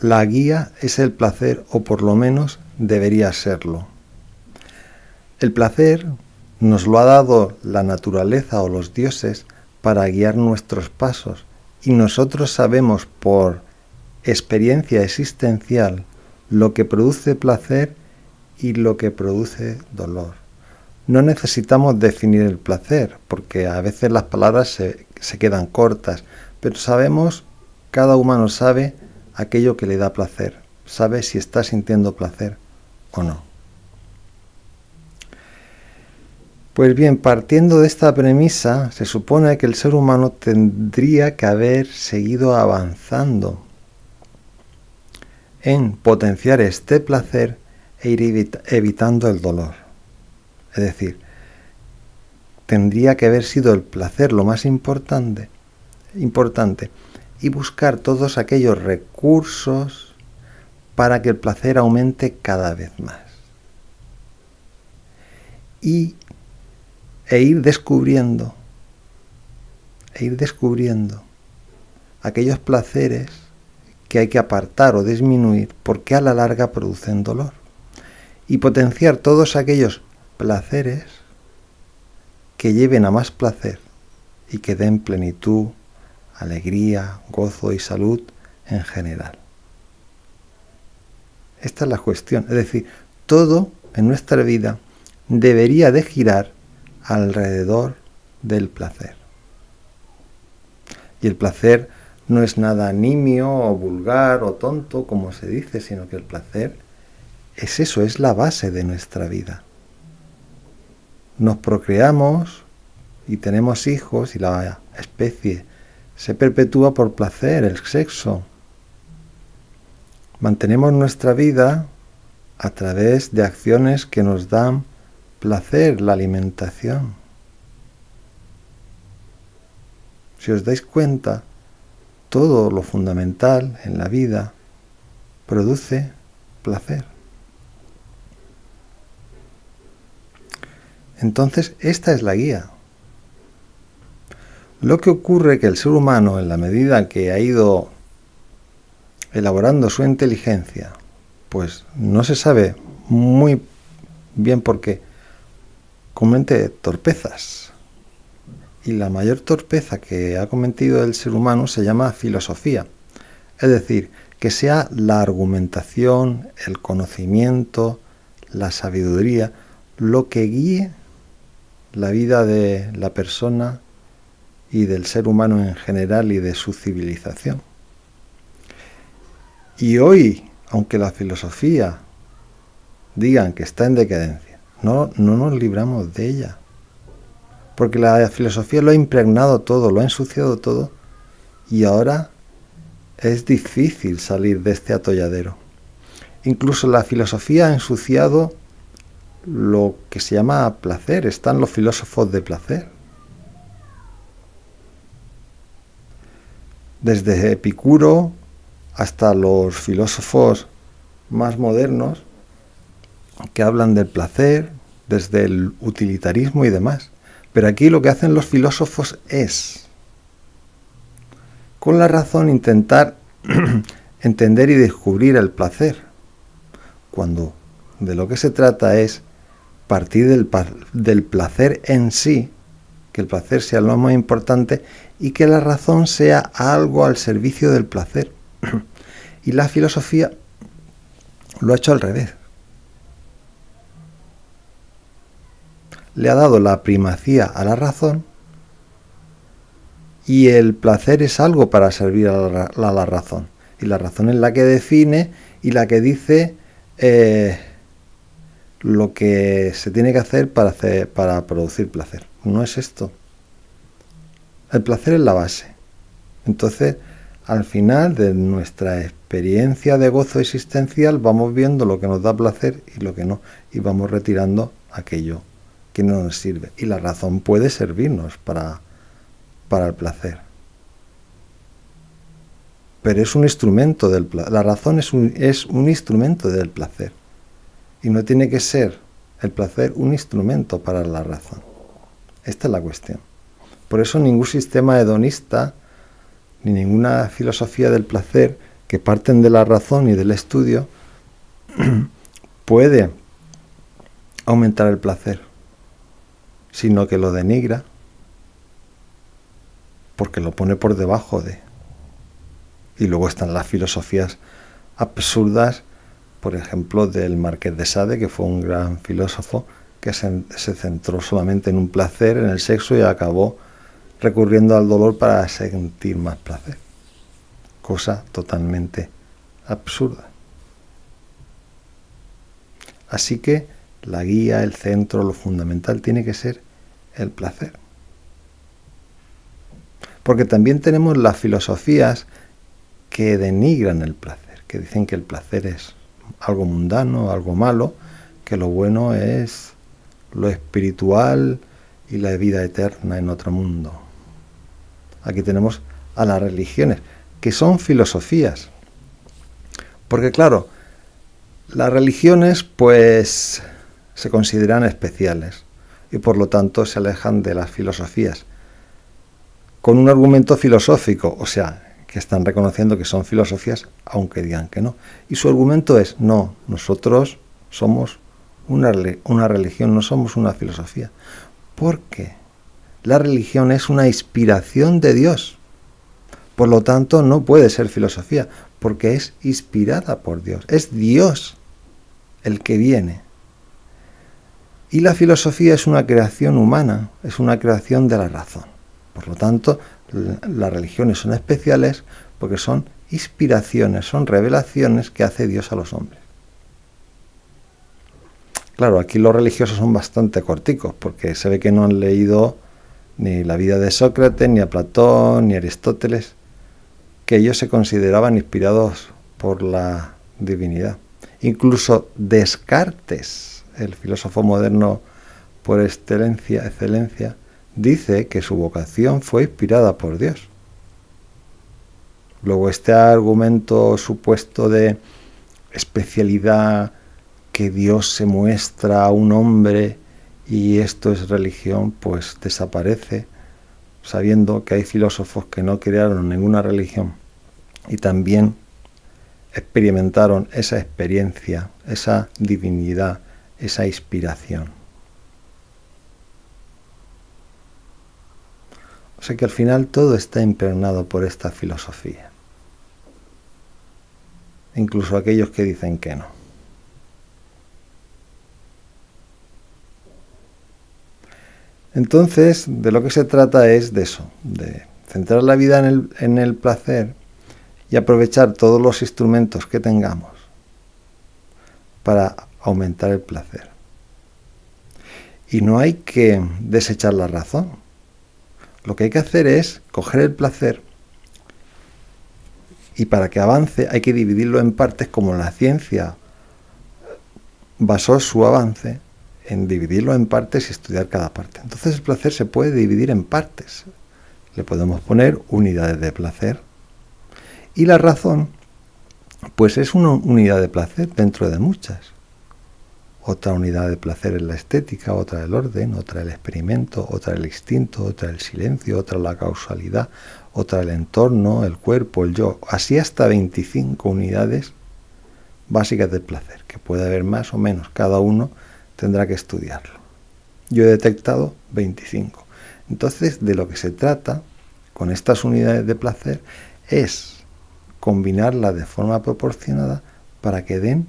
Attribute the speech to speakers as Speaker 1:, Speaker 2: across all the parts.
Speaker 1: la guía es el placer, o por lo menos debería serlo. El placer nos lo ha dado la naturaleza o los dioses para guiar nuestros pasos, y nosotros sabemos por experiencia existencial lo que produce placer y lo que produce dolor. No necesitamos definir el placer, porque a veces las palabras se quedan cortas, pero sabemos, cada humano sabe aquello que le da placer, sabe si está sintiendo placer o no. Pues bien, partiendo de esta premisa, se supone que el ser humano tendría que haber seguido avanzando en potenciar este placer e ir evitando el dolor. Es decir, tendría que haber sido el placer lo más importante y buscar todos aquellos recursos para que el placer aumente cada vez más. E ir descubriendo aquellos placeres que hay que apartar o disminuir porque a la larga producen dolor. Y potenciar todos aquellos placeres que lleven a más placer y que den plenitud, alegría, gozo y salud en general. Esta es la cuestión. Es decir, todo en nuestra vida debería de girar alrededor del placer. Y el placer no es nada nimio o vulgar o tonto, como se dice, sino que el placer es eso, es la base de nuestra vida. Nos procreamos y tenemos hijos y la especie se perpetúa por placer, el sexo. Mantenemos nuestra vida a través de acciones que nos dan placer, la alimentación. Si os dais cuenta, todo lo fundamental en la vida produce placer. Entonces, esta es la guía. Lo que ocurre es que el ser humano, en la medida que ha ido elaborando su inteligencia, pues no se sabe muy bien por qué, comete torpezas. Y la mayor torpeza que ha cometido el ser humano se llama filosofía. Es decir, que sea la argumentación, el conocimiento, la sabiduría, lo que guíe la vida de la persona y del ser humano en general y de su civilización. Y hoy, aunque la filosofía digan que está en decadencia, no nos libramos de ella. Porque la filosofía lo ha impregnado todo, lo ha ensuciado todo, y ahora es difícil salir de este atolladero. Incluso la filosofía ha ensuciado lo que se llama placer. Están los filósofos de placer. Desde Epicuro hasta los filósofos más modernos que hablan del placer, desde el utilitarismo y demás. Pero aquí lo que hacen los filósofos es, con la razón, intentar entender y descubrir el placer, cuando de lo que se trata es partir del placer en sí, que el placer sea lo más importante y que la razón sea algo al servicio del placer. Y la filosofía lo ha hecho al revés. Le ha dado la primacía a la razón y el placer es algo para servir a la razón. Y la razón es la que define y la que dice lo que se tiene que hacer para producir placer. No es esto. El placer es la base. Entonces, al final de nuestra experiencia de gozo existencial, vamos viendo lo que nos da placer y lo que no. Y vamos retirando aquello que no nos sirve. Y la razón puede servirnos para el placer. Pero es un instrumento del placer. La razón es un instrumento del placer. Y no tiene que ser el placer un instrumento para la razón. Esta es la cuestión. Por eso ningún sistema hedonista, ni ninguna filosofía del placer que parten de la razón y del estudio, puede aumentar el placer, sino que lo denigra porque lo pone por debajo de. Y luego están las filosofías absurdas, por ejemplo, del Marqués de Sade, que fue un gran filósofo que se centró solamente en un placer, en el sexo, y acabó recurriendo al dolor para sentir más placer. Cosa totalmente absurda. Así que la guía, el centro, lo fundamental tiene que ser el placer. Porque también tenemos las filosofías que denigran el placer, que dicen que el placer es algo mundano, algo malo, que lo bueno es lo espiritual y la vida eterna en otro mundo. Aquí tenemos a las religiones, que son filosofías. Porque claro, las religiones pues se consideran especiales y por lo tanto se alejan de las filosofías. Con un argumento filosófico, o sea, que están reconociendo que son filosofías, aunque digan que no. Y su argumento es, no, nosotros somos una religión, no somos una filosofía. ¿Por qué? La religión es una inspiración de Dios. Por lo tanto, no puede ser filosofía, porque es inspirada por Dios. Es Dios el que viene. Y la filosofía es una creación humana, es una creación de la razón. Por lo tanto, las religiones son especiales porque son inspiraciones, son revelaciones que hace Dios a los hombres. Claro, aquí los religiosos son bastante corticos porque se ve que no han leído ni la vida de Sócrates, ni a Platón, ni a Aristóteles, que ellos se consideraban inspirados por la divinidad. Incluso Descartes, el filósofo moderno por excelencia, dice que su vocación fue inspirada por Dios. Luego este argumento supuesto de especialidad, que Dios se muestra a un hombre y esto es religión, pues desaparece, sabiendo que hay filósofos que no crearon ninguna religión y también experimentaron esa experiencia, esa divinidad, esa inspiración. O sea que al final todo está impregnado por esta filosofía. Incluso aquellos que dicen que no. Entonces, de lo que se trata es de eso, de centrar la vida en el placer y aprovechar todos los instrumentos que tengamos para aumentar el placer. Y no hay que desechar la razón. Lo que hay que hacer es coger el placer y para que avance hay que dividirlo en partes, como la ciencia basó su avance en dividirlo en partes y estudiar cada parte. Entonces el placer se puede dividir en partes. Le podemos poner unidades de placer. Y la razón, pues es una unidad de placer dentro de muchas. Otra unidad de placer es la estética, otra el orden, otra el experimento, otra el instinto, otra el silencio, otra la causalidad, otra el entorno, el cuerpo, el yo. Así hasta 25 unidades básicas del placer, que puede haber más o menos, cada uno tendrá que estudiarlo. Yo he detectado 25. Entonces, de lo que se trata con estas unidades de placer es combinarlas de forma proporcionada para que den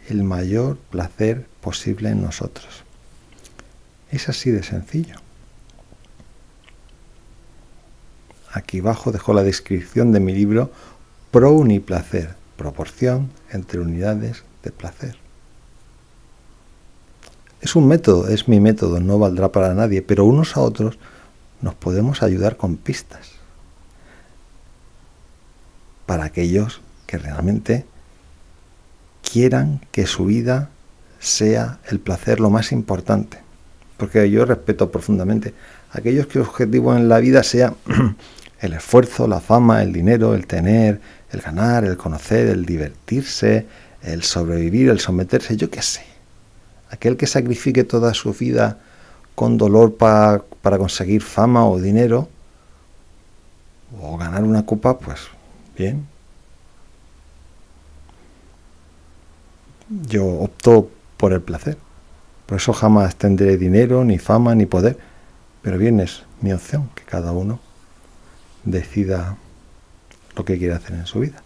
Speaker 1: el mayor placer posible en nosotros. Es así de sencillo. Aquí abajo dejo la descripción de mi libro Pro Uniplacer, proporción entre unidades de placer. Es un método, es mi método, no valdrá para nadie, pero unos a otros nos podemos ayudar con pistas para aquellos que realmente quieran que su vida sea el placer lo más importante. Porque yo respeto profundamente a aquellos que su objetivo en la vida sea el esfuerzo, la fama, el dinero, el tener, el ganar, el conocer, el divertirse, el sobrevivir, el someterse, yo qué sé. Aquel que sacrifique toda su vida con dolor para conseguir fama o dinero o ganar una copa, pues bien. yo opto por el placer. Por eso jamás tendré dinero, ni fama, ni poder. Pero bien, es mi opción, que cada uno decida lo que quiere hacer en su vida.